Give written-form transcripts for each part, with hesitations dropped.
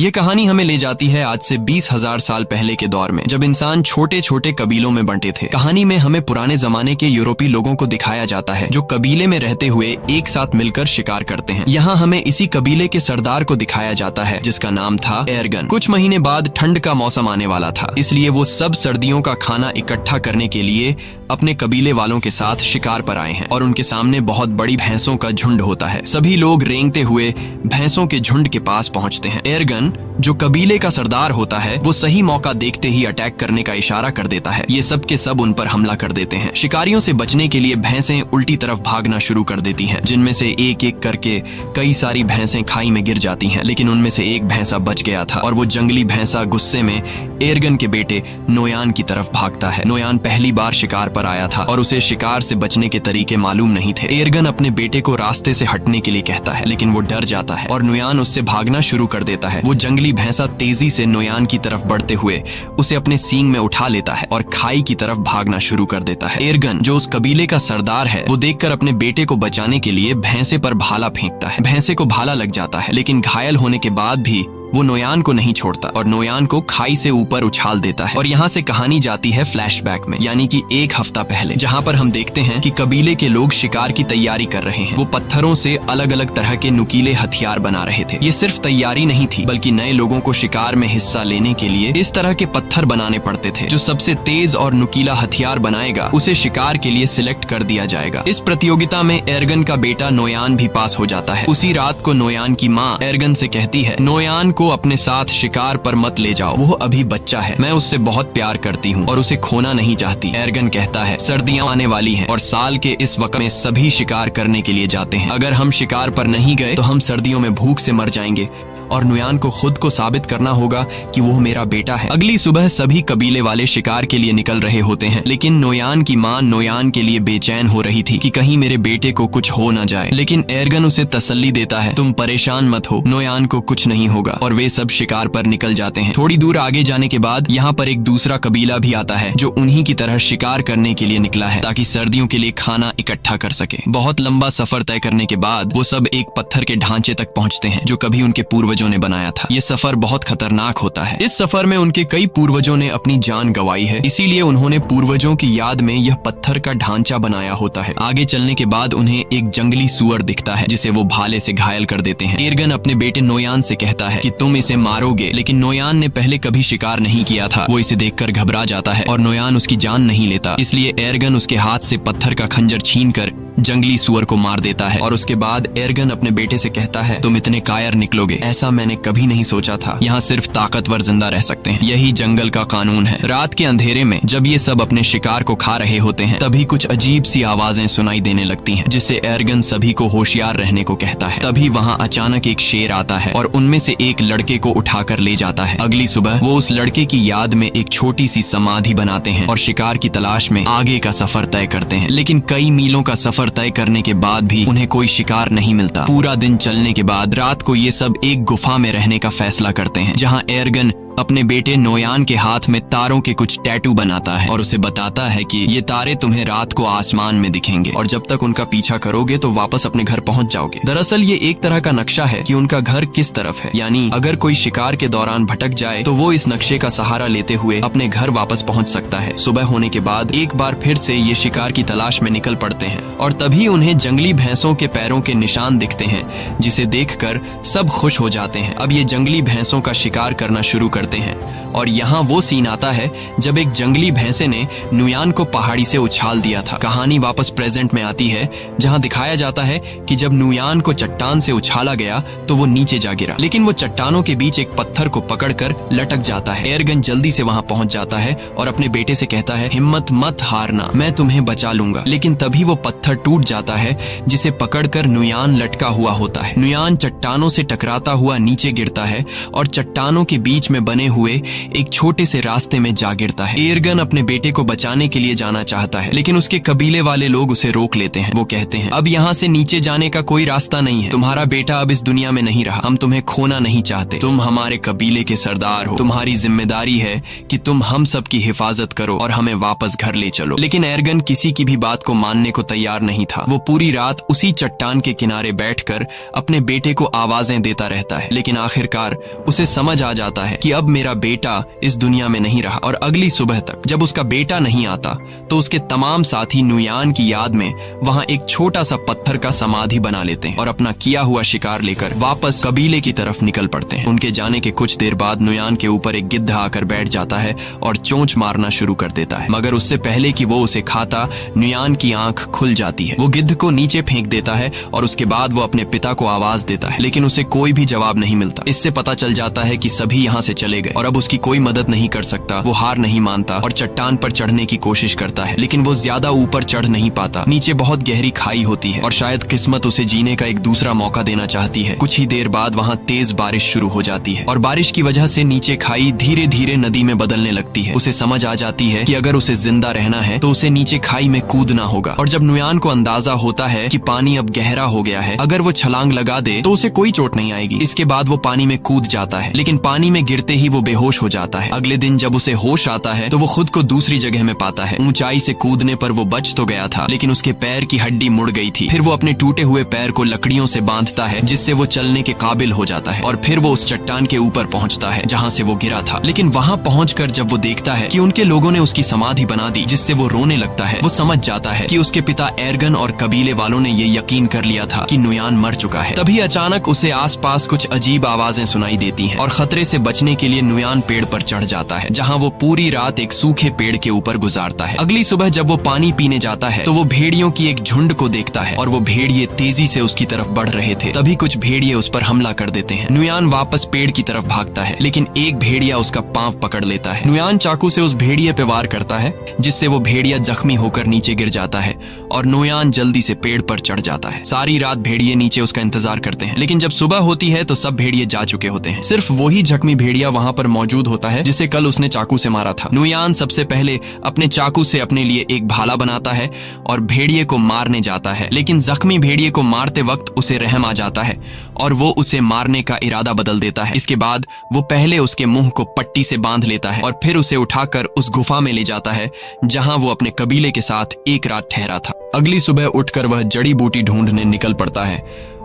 ये कहानी हमें ले जाती है आज से 20,000 साल पहले के दौर में, जब इंसान छोटे छोटे कबीलों में बंटे थे। कहानी में हमें पुराने जमाने के यूरोपीय लोगों को दिखाया जाता है जो कबीले में रहते हुए एक साथ मिलकर शिकार करते हैं। यहाँ हमें इसी कबीले के सरदार को दिखाया जाता है जिसका नाम था एर्गन। कुछ महीने बाद ठंड का मौसम आने वाला था, इसलिए वो सब सर्दियों का खाना इकट्ठा करने के लिए अपने कबीले वालों के साथ शिकार पर आए हैं और उनके सामने बहुत बड़ी भैंसों का झुंड होता है। सभी लोग रेंगते हुए भैंसों के झुंड के पास पहुंचते हैं। एर्गन जो कबीले का सरदार होता है वो सही मौका देखते ही अटैक करने का इशारा कर देता है। ये सब के सब उन पर हमला कर देते हैं। शिकारियों से बचने के लिए भैंसें उल्टी तरफ भागना शुरू कर देती हैं, जिनमें से एक एक करके कई सारी भैंसें खाई में गिर जाती हैं। लेकिन उनमें से एक भैंसा बच गया था और वो जंगली भैंसा गुस्से में एर्गन के बेटे नोयान की तरफ भागता है। नोयान पहली बार शिकार पर आया था और उसे शिकार से बचने के तरीके मालूम नहीं थे। एर्गन अपने बेटे को रास्ते से हटने के लिए कहता है, लेकिन वो डर जाता है और नोयान उससे भागना शुरू कर देता है। वो जंगली भैंसा तेजी से नोयान की तरफ बढ़ते हुए उसे अपने सींग में उठा लेता है और खाई की तरफ भागना शुरू कर देता है। एर्गन जो उस कबीले का सरदार है वो देखकर अपने बेटे को बचाने के लिए भैंसे पर भाला फेंकता है। भैंसे को भाला लग जाता है, लेकिन घायल होने के बाद भी वो नोयान को नहीं छोड़ता और नोयान को खाई से ऊपर उछाल देता है। और यहाँ से कहानी जाती है फ्लैशबैक में, यानी कि एक हफ्ता पहले, जहाँ पर हम देखते हैं कि कबीले के लोग शिकार की तैयारी कर रहे हैं। वो पत्थरों से अलग अलग तरह के नुकीले हथियार बना रहे थे। ये सिर्फ तैयारी नहीं थी, बल्कि नए लोगों को शिकार में हिस्सा लेने के लिए इस तरह के पत्थर बनाने पड़ते थे। जो सबसे तेज और नुकीला हथियार बनाएगा उसे शिकार के लिए सिलेक्ट कर दिया जाएगा। इस प्रतियोगिता में एर्गन का बेटा नोयान भी पास हो जाता है। उसी रात को नोयान की माँ एर्गन से कहती है, नोयान को अपने साथ शिकार पर मत ले जाओ, वो अभी बच्चा है, मैं उससे बहुत प्यार करती हूँ और उसे खोना नहीं चाहती। एर्गन कहता है, सर्दियां आने वाली हैं और साल के इस वक्त में सभी शिकार करने के लिए जाते हैं। अगर हम शिकार पर नहीं गए तो हम सर्दियों में भूख से मर जाएंगे और नोयान को खुद को साबित करना होगा कि वो मेरा बेटा है। अगली सुबह सभी कबीले वाले शिकार के लिए निकल रहे होते हैं, लेकिन नोयान की माँ नोयान के लिए बेचैन हो रही थी कि कहीं मेरे बेटे को कुछ हो न जाए। लेकिन एर्गन उसे तसल्ली देता है, तुम परेशान मत हो, नोयान को कुछ नहीं होगा। और वे सब शिकार पर निकल जाते हैं। थोड़ी दूर आगे जाने के बाद यहाँ पर एक दूसरा कबीला भी आता है जो उन्हीं की तरह शिकार करने के लिए निकला है ताकि सर्दियों के लिए खाना इकट्ठा कर सके। बहुत लंबा सफर तय करने के बाद वो सब एक पत्थर के ढांचे तक पहुँचते हैं जो कभी उनके पूर्वजों ने बनाया था। ये सफर बहुत खतरनाक होता है। इस सफर में उनके कई पूर्वजों ने अपनी जान गंवाई है, इसीलिए उन्होंने पूर्वजों की याद में यह पत्थर का ढांचा बनाया होता है। आगे चलने के बाद उन्हें एक जंगली सूअर दिखता है जिसे वो भाले से घायल कर देते हैं। एर्गन अपने बेटे नोयान से कहता है कि तुम इसे मारोगे, लेकिन नोयान ने पहले कभी शिकार नहीं किया था। वो इसे देखकर घबरा जाता है और नोयान उसकी जान नहीं लेता, इसलिए एर्गन उसके हाथ से पत्थर का खंजर छीनकर जंगली सूअर को मार देता है। और उसके बाद एर्गन अपने बेटे से कहता है, तुम इतने कायर निकलोगे, ऐसा मैंने कभी नहीं सोचा था। यहाँ सिर्फ ताकतवर जिंदा रह सकते हैं, यही जंगल का कानून है। रात के अंधेरे में जब ये सब अपने शिकार को खा रहे होते हैं, तभी कुछ अजीब सी आवाजें सुनाई देने लगती हैं, जिससे एर्गन सभी को होशियार रहने को कहता है। तभी वहाँ अचानक एक शेर आता है और उनमें से एक लड़के को उठाकर ले जाता है। अगली सुबह वो उस लड़के की याद में एक छोटी सी समाधि बनाते हैं और शिकार की तलाश में आगे का सफर तय करते हैं। लेकिन कई मीलों का सफर तय करने के बाद भी उन्हें कोई शिकार नहीं मिलता। पूरा दिन चलने के बाद रात को ये सब एक गुफा में रहने का फैसला करते हैं, जहाँ एर्गन अपने बेटे नोयान के हाथ में तारों के कुछ टैटू बनाता है और उसे बताता है कि ये तारे तुम्हें रात को आसमान में दिखेंगे और जब तक उनका पीछा करोगे तो वापस अपने घर पहुंच जाओगे। दरअसल ये एक तरह का नक्शा है कि उनका घर किस तरफ है, यानी अगर कोई शिकार के दौरान भटक जाए तो वो इस नक्शे का सहारा लेते हुए अपने घर वापस पहुंच सकता है। सुबह होने के बाद एक बार फिर से ये शिकार की तलाश में निकल पड़ते हैं और तभी उन्हें जंगली भैंसों के पैरों के निशान दिखते हैं, जिसे देखकर सब खुश हो जाते हैं। अब ये जंगली भैंसों का शिकार करना शुरू करते हैं और यहाँ वो सीन आता है जब एक जंगली भैंसे ने नोयान को पहाड़ी से उछाल दिया था। कहानी वापस प्रेजेंट में आती है, जहाँ दिखाया जाता है कि जब नोयान को चट्टान से उछाला गया तो वो नीचे जा गिरा, लेकिन वो चट्टानों के बीच एक पत्थर को पकड़कर लटक जाता है। एर्गन जल्दी से वहाँ पहुँच जाता है और अपने बेटे से कहता है, हिम्मत मत हारना, मैं तुम्हें बचा लूंगा। लेकिन तभी वो पत्थर टूट जाता है जिसे पकड़कर नोयान लटका हुआ होता है। नोयान चट्टानों से टकराता हुआ नीचे गिरता है और चट्टानों के बीच में बने बने हुए एक छोटे से रास्ते में जा गिरता है। एर्गन अपने बेटे को बचाने के लिए जाना चाहता है, लेकिन उसके कबीले वाले लोग उसे रोक लेते हैं। वो कहते हैं, अब यहाँ से नीचे जाने का कोई रास्ता नहीं है। तुम्हारा बेटा अब इस दुनिया में नहीं रहा। हम तुम्हें खोना नहीं चाहते। तुम हमारे कबीले के सरदार हो। तुम्हारी जिम्मेदारी है कि तुम हम सब की हिफाजत करो और हमें वापस घर ले चलो। लेकिन एर्गन किसी की भी बात को मानने को तैयार नहीं था। वो पूरी रात उसी चट्टान के किनारे बैठकर अपने बेटे को आवाजें देता रहता है, लेकिन आखिरकार उसे समझ आ जाता है कि अब मेरा बेटा इस दुनिया में नहीं रहा। और अगली सुबह तक जब उसका बेटा नहीं आता तो उसके तमाम साथी नुयान की याद में वहां एक छोटा सा पत्थर का समाधि बना लेते हैं और अपना किया हुआ शिकार लेकर वापस कबीले की तरफ निकल पड़ते हैं। उनके जाने के कुछ देर बाद नुयान के ऊपर एक गिद्ध आकर बैठ जाता है और चोंच मारना शुरू कर देता है, मगर उससे पहले कि वो उसे खाता नुयान की आंख खुल जाती है। वो गिद्ध को नीचे फेंक देता है और उसके बाद वो अपने पिता को आवाज देता है, लेकिन उसे कोई भी जवाब नहीं मिलता। इससे पता चल जाता है कि सभी यहाँ से चले गए और अब उसकी कोई मदद नहीं कर सकता। वो हार नहीं मानता और चट्टान पर चढ़ने की कोशिश करता है, लेकिन वो ज्यादा ऊपर चढ़ नहीं पाता। नीचे बहुत गहरी खाई होती है और शायद किस्मत उसे जीने का एक दूसरा मौका देना चाहती है। कुछ ही देर बाद वहाँ तेज बारिश शुरू हो जाती है और बारिश की वजह से नीचे खाई धीरे धीरे नदी में बदलने लगती है। उसे समझ आ जाती है कि अगर उसे जिंदा रहना है तो उसे नीचे खाई में कूदना होगा। और जब नुयान को अंदाजा होता है कि पानी अब गहरा हो गया है, अगर वो छलांग लगा दे तो उसे कोई चोट नहीं आएगी। इसके बाद वो पानी में कूद जाता है, लेकिन पानी में गिरते ही वो बेहोश हो जाता है। अगले दिन जब उसे होश आता है तो वो खुद को दूसरी जगह में पाता है। ऊंचाई से कूदने पर वो बच तो गया था, लेकिन उसके पैर की हड्डी मुड़ गई थी। फिर वो अपने टूटे हुए पैर को लकड़ियों से बांधता है, जिससे वो चलने के काबिल हो जाता है। और फिर वो उस चट्टान के ऊपर पहुंचता है जहां से वो गिरा था। लेकिन वहां पहुंचकर जब वो देखता है कि उनके लोगों ने उसकी समाधि बना दी, जिससे वो रोने लगता है, वो समझ जाता है कि उसके पिता एर्गन और कबीले वालों ने ये यकीन कर लिया था कि नुयान मर चुका है। तभी अचानक उसे आसपास कुछ अजीब आवाजें सुनाई देती हैं और खतरे से बचने के लिए नुयान पेड़ पर चढ़ जाता है, जहां वो पूरी रात एक सूखे पेड़ के ऊपर गुजारता है। अगली सुबह जब वो पानी पीने जाता है तो वो भेड़ियों की एक झुंड को देखता है और वो भेड़िए तेजी से उसकी तरफ बढ़ रहे थे। तभी कुछ भेड़िए उस पर हमला कर देते हैं। नुयान वापस पेड़ की तरफ भागता है, लेकिन एक भेड़िया उसका पांव पकड़ लेता है। नुयान चाकू से उस भेड़िए पे वार करता है, जिससे वो भेड़िया जख्मी होकर नीचे गिर जाता है और नुयान जल्दी से पेड़ पर चढ़ जाता है। सारी रात भेड़िए नीचे उसका इंतजार करते हैं, लेकिन जब सुबह होती है तो सब भेड़िए जा चुके होते हैं। सिर्फ वही जख्मी भेड़िया वहां पर मौजूद होता है जिसे कल उसने चाकू से मारा था। नुयान सबसे पहले अपने चाकू से अपने लिए एक भाला बनाता है और भेड़िए को मारने जाता है, लेकिन जख्मी भेड़िए को मारते वक्त उसे रहम आ जाता है और वो उसे मारने का इरादा बदल देता है। इसके बाद वो पहले उसके मुंह को पट्टी से बांध लेता है और फिर उसे उठाकर उस गुफा में ले जाता है जहां वो अपने कबीले के साथ एक रात ठहरा था। अगली सुबह उठकर वह जड़ी बूटी ढूंढने निकल पड़ता है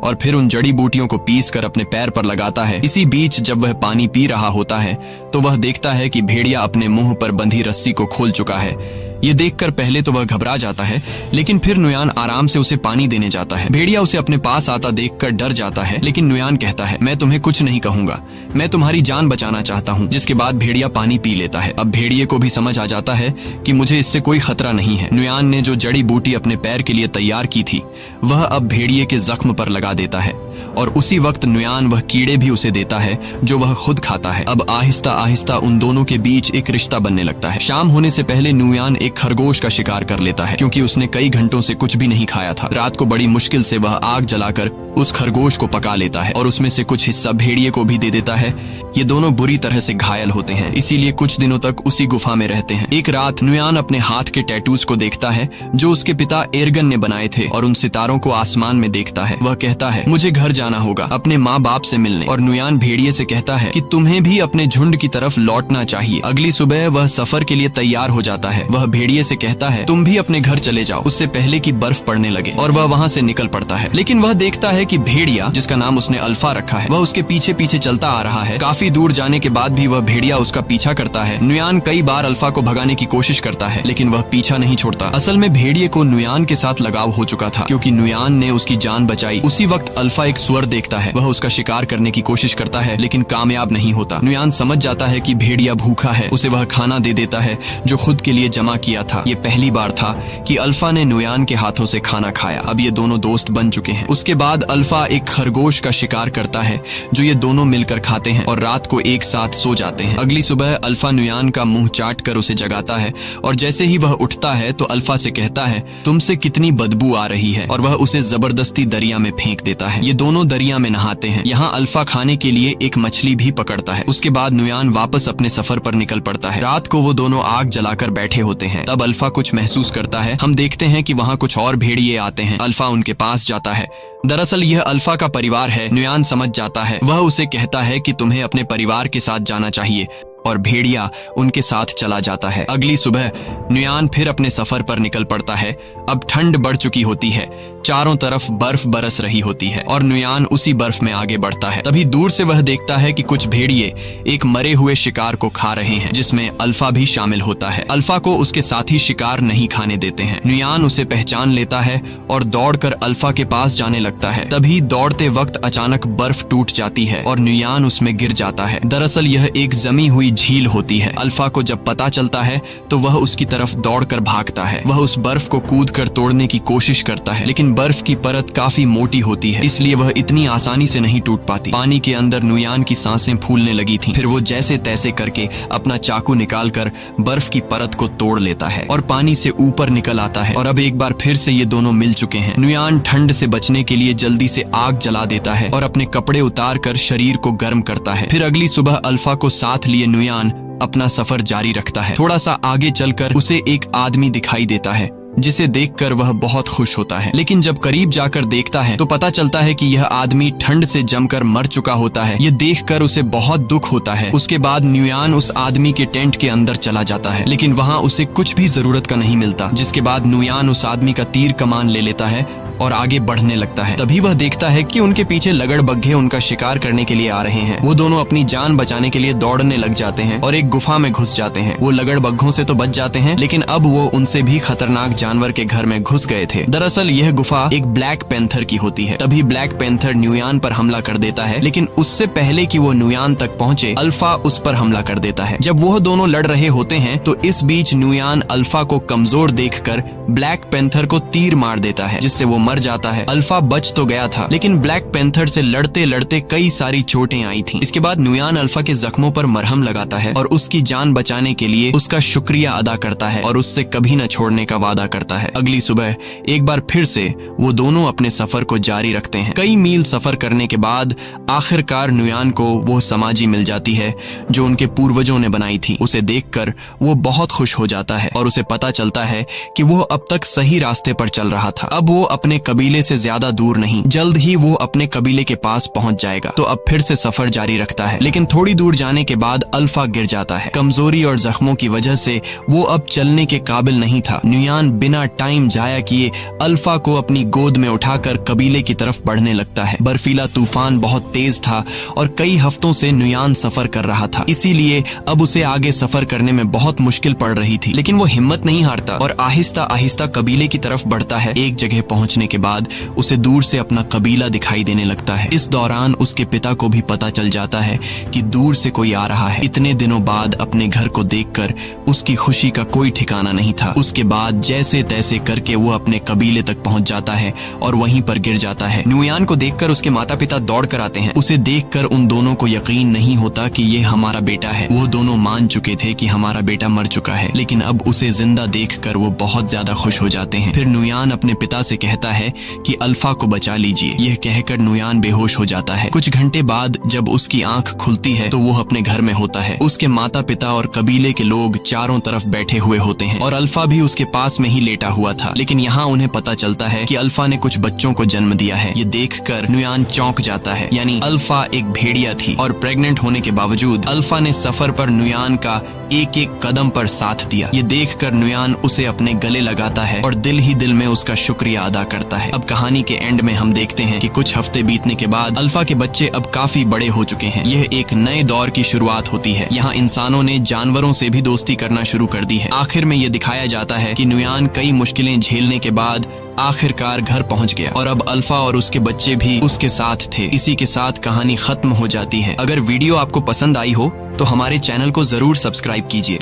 और फिर उन जड़ी बूटियों को पीस कर अपने पैर पर लगाता है। इसी बीच जब वह पानी पी रहा होता है तो वह देखता है कि भेड़िया अपने मुंह पर बंधी रस्सी को खोल चुका है। ये देखकर पहले तो वह घबरा जाता है, लेकिन फिर नुयान आराम से उसे पानी देने जाता है। भेड़िया उसे अपने पास आता देखकर डर जाता है, लेकिन नुयान कहता है, मैं तुम्हें कुछ नहीं कहूंगा, मैं तुम्हारी जान बचाना चाहता हूँ। जिसके बाद भेड़िया पानी पी लेता है। अब भेड़िए को भी समझ आ जाता है कि मुझे इससे कोई खतरा नहीं है। नुयान ने जो जड़ी बूटी अपने पैर के लिए तैयार की थी वह अब भेड़िए के जख्म पर लगा देता है और उसी वक्त नुयान वह कीड़े भी उसे देता है जो वह खुद खाता है। अब आहिस्ता आहिस्ता उन दोनों के बीच एक रिश्ता बनने लगता है। शाम होने से पहले नुयान एक खरगोश का शिकार कर लेता है, क्योंकि उसने कई घंटों से कुछ भी नहीं खाया था। रात को बड़ी मुश्किल से वह आग जलाकर उस खरगोश को पका लेता है और उसमें से कुछ हिस्सा भेड़िए को भी दे देता है। ये दोनों बुरी तरह से घायल होते हैं, इसीलिए कुछ दिनों तक उसी गुफा में रहते हैं। एक रात नुयान अपने हाथ के टैटूज को देखता है जो उसके पिता एर्गन ने बनाए थे और उन सितारों को आसमान में देखता है। वह कहता है, मुझे घर जाना होगा अपने माँ बाप से मिलने। और नुयान भेड़िए से कहता है कि तुम्हें भी अपने झुंड की तरफ लौटना चाहिए। अगली सुबह वह सफर के लिए तैयार हो जाता है। वह भेड़िए से कहता है, तुम भी अपने घर चले जाओ उससे पहले कि बर्फ पड़ने लगे। और वह वहाँ से निकल पड़ता है, लेकिन वह देखता है कि भेड़िया, जिसका नाम उसने अल्फा रखा है, वह उसके पीछे पीछे चलता आ रहा है। काफी दूर जाने के बाद भी वह भेड़िया उसका पीछा करता है। नुयान कई बार अल्फा को भगाने की कोशिश करता है, लेकिन वह पीछा नहीं छोड़ता। असल में भेड़िए को नुयान के साथ लगाव हो चुका था, क्योंकि नुयान ने उसकी जान बचाई। उसी वक्त अल्फा एक सुअर देखता है। वह उसका शिकार करने की कोशिश करता है, लेकिन कामयाब नहीं होता। नुयान समझ जाता है कि भेड़िया भूखा है। उसे वह खाना दे देता है जो खुद के लिए जमा किया था। ये पहली बार था कि अल्फा ने नुयान के हाथों से खाना खाया। अब ये दोनों दोस्त बन चुके हैं। उसके बाद अल्फा एक खरगोश का शिकार करता है जो ये दोनों मिलकर खाते हैं और रात को एक साथ सो जाते हैं। अगली सुबह अल्फा नुयान का मुंह चाट कर उसे जगाता है और जैसे ही वह उठता है तो अल्फा से कहता है, तुमसे कितनी बदबू आ रही है, और वह उसे जबरदस्ती दरिया में फेंक देता है। ये दोनों दरिया में नहाते हैं। यहाँ अल्फा खाने के लिए एक मछली भी पकड़ता है। उसके बाद नुयान वापस अपने सफर पर निकल पड़ता है। रात को वो दोनों आग जलाकर बैठे होते हैं। तब अल्फा कुछ महसूस करता है। हम देखते हैं कि वहाँ कुछ और भेड़िए आते हैं। अल्फा उनके पास जाता है। दरअसल यह अल्फा का परिवार है। नुयान समझ जाता है। वह उसे कहता है कि तुम्हें अपने परिवार के साथ जाना चाहिए और भेड़िया उनके साथ चला जाता है। अगली सुबह नुयान फिर अपने सफर पर निकल पड़ता है। अब ठंड बढ़ चुकी होती है। चारों तरफ बर्फ बरस रही होती है और नुयान उसी बर्फ में आगे बढ़ता है। तभी दूर से वह देखता है कि कुछ भेड़िए एक मरे हुए शिकार को खा रहे हैं, जिसमें अल्फा भी शामिल होता है। अल्फा को उसके साथी शिकार नहीं खाने देते हैं। नुयान उसे पहचान लेता है और दौड़कर अल्फा के पास जाने लगता है। तभी दौड़ते वक्त अचानक बर्फ टूट जाती है और नुयान उसमें गिर जाता है। दरअसल यह एक जमी हुई झील होती है। अल्फा को जब पता चलता है तो वह उसकी तरफ दौड़कर भागता है। वह उस बर्फ को कूदकर तोड़ने की कोशिश करता है, लेकिन बर्फ की परत काफी मोटी होती है, इसलिए वह इतनी आसानी से नहीं टूट पाती। पानी के अंदर नुयान की सांसें फूलने लगी थीं। फिर वो जैसे तैसे करके अपना चाकू निकालकर बर्फ की परत को तोड़ लेता है और पानी से ऊपर निकल आता है। और अब एक बार फिर से ये दोनों मिल चुके हैं। नुयान ठंड से बचने के लिए जल्दी से आग जला देता है और अपने कपड़े उतार कर शरीर को गर्म करता है। फिर अगली सुबह अल्फा को साथ लिए नुयान अपना सफर जारी रखता है। थोड़ा सा आगे चलकर उसे एक आदमी दिखाई देता है, जिसे देखकर वह बहुत खुश होता है। लेकिन जब करीब जाकर देखता है तो पता चलता है कि यह आदमी ठंड से जमकर मर चुका होता है। यह देखकर उसे बहुत दुख होता है। उसके बाद नुयान उस आदमी के टेंट के अंदर चला जाता है, लेकिन वहाँ उसे कुछ भी जरूरत का नहीं मिलता। जिसके बाद नुयान उस आदमी का तीर कमान ले लेता है और आगे बढ़ने लगता है। तभी वह देखता है कि उनके पीछे लगड़बग्घे उनका शिकार करने के लिए आ रहे हैं। वो दोनों अपनी जान बचाने के लिए दौड़ने लग जाते हैं और एक गुफा में घुस जाते हैं। वो लगड़बग्घों से तो बच जाते हैं, लेकिन अब वो उनसे भी खतरनाक जानवर के घर में घुस गए थे। दरअसल यह गुफा एक ब्लैक पैंथर की होती है। तभी ब्लैक पैंथर नुयान पर हमला कर देता है, लेकिन उससे पहले कि वो नुयान तक पहुंचे अल्फा उस पर हमला कर देता है। जब वो दोनों लड़ रहे होते हैं तो इस बीच नुयान अल्फा को कमजोर देखकर ब्लैक पैंथर को तीर मार देता है, जिससे वो मर जाता है। अल्फा बच तो गया था, लेकिन ब्लैक पैंथर से लड़ते लड़ते कई सारी चोटें आई थीं। इसके बाद नुयान अल्फा के जख्मों पर मरहम लगाता है और उसकी जान बचाने के लिए उसका शुक्रिया अदा करता है और उससे कभी न छोड़ने का वादा करता है। अगली सुबह एक बार फिर से वो दोनों अपने सफर को जारी रखते हैं। कई मील सफर करने के बाद आखिरकार नुयान को वो समाधि मिल जाती है जो उनके पूर्वजों ने बनाई थी। उसे देखकर वो बहुत खुश हो जाता है और उसे पता चलता है कि वो अब तक सही रास्ते पर चल रहा था। अब वो अपने कबीले से ज्यादा दूर नहीं, जल्द ही वो अपने कबीले के पास पहुंच जाएगा। तो अब फिर से सफर जारी रखता है, लेकिन थोड़ी दूर जाने के बाद अल्फा गिर जाता है। कमजोरी और जख्मों की वजह से वो अब चलने के काबिल नहीं था। नुयान बिना टाइम जाया किए अल्फा को अपनी गोद में उठाकर कबीले की तरफ बढ़ने लगता है। बर्फीला तूफान बहुत तेज था और कई हफ्तों से नुयान सफर कर रहा था, इसीलिए अब उसे आगे सफर करने में बहुत मुश्किल पड़ रही थी। लेकिन वो हिम्मत नहीं हारता और आहिस्ता आहिस्ता कबीले की तरफ बढ़ता है। एक जगह पहुंचने के बाद उसे दूर से अपना कबीला दिखाई देने लगता है। इस दौरान उसके पिता को भी पता चल जाता है कि दूर से कोई आ रहा है। इतने दिनों बाद अपने घर को देखकर उसकी खुशी का कोई ठिकाना नहीं था। उसके बाद जैसे तैसे करके वो अपने कबीले तक पहुंच जाता है और वहीं पर गिर जाता है। नुयान को देखकर उसके माता पिता दौड़ कर आते हैं। उसे देखकर उन दोनों को यकीन नहीं होता कि ये हमारा बेटा है। वो दोनों मान चुके थे कि हमारा बेटा मर चुका है, लेकिन अब उसे जिंदा देखकर वो बहुत ज्यादा खुश हो जाते हैं। फिर नुयान अपने पिता से कहता है कि अल्फा को बचा लीजिए। यह कहकर नुयान बेहोश हो जाता है। कुछ घंटे बाद जब उसकी आंख खुलती है तो वो अपने घर में होता है। उसके माता पिता और कबीले के लोग चारों तरफ बैठे हुए होते हैं और अल्फा भी उसके पास में ही लेटा हुआ था। लेकिन यहाँ उन्हें पता चलता है कि अल्फा ने कुछ बच्चों को जन्म दिया है। ये देखकर नुयान चौंक जाता है। यानी अल्फा एक भेड़िया थी और प्रेग्नेंट होने के बावजूद अल्फा ने सफर पर नुयान का एक एक कदम पर साथ दिया। ये देखकर नुयान उसे अपने गले लगाता है और दिल ही दिल में उसका शुक्रिया अदा करता है। अब कहानी के एंड में हम देखते हैं कि कुछ हफ्ते बीतने के बाद अल्फा के बच्चे अब काफी बड़े हो चुके हैं। यह एक नए दौर की शुरुआत होती है। यहाँ इंसानों ने जानवरों से भी दोस्ती करना शुरू कर दी है। आखिर में ये दिखाया जाता है कि नुयान कई मुश्किलें झेलने के बाद आखिरकार घर पहुंच गया और अब अल्फा और उसके बच्चे भी उसके साथ थे। इसी के साथ कहानी खत्म हो जाती है। अगर वीडियो आपको पसंद आई हो तो हमारे चैनल को जरूर सब्सक्राइब कीजिए।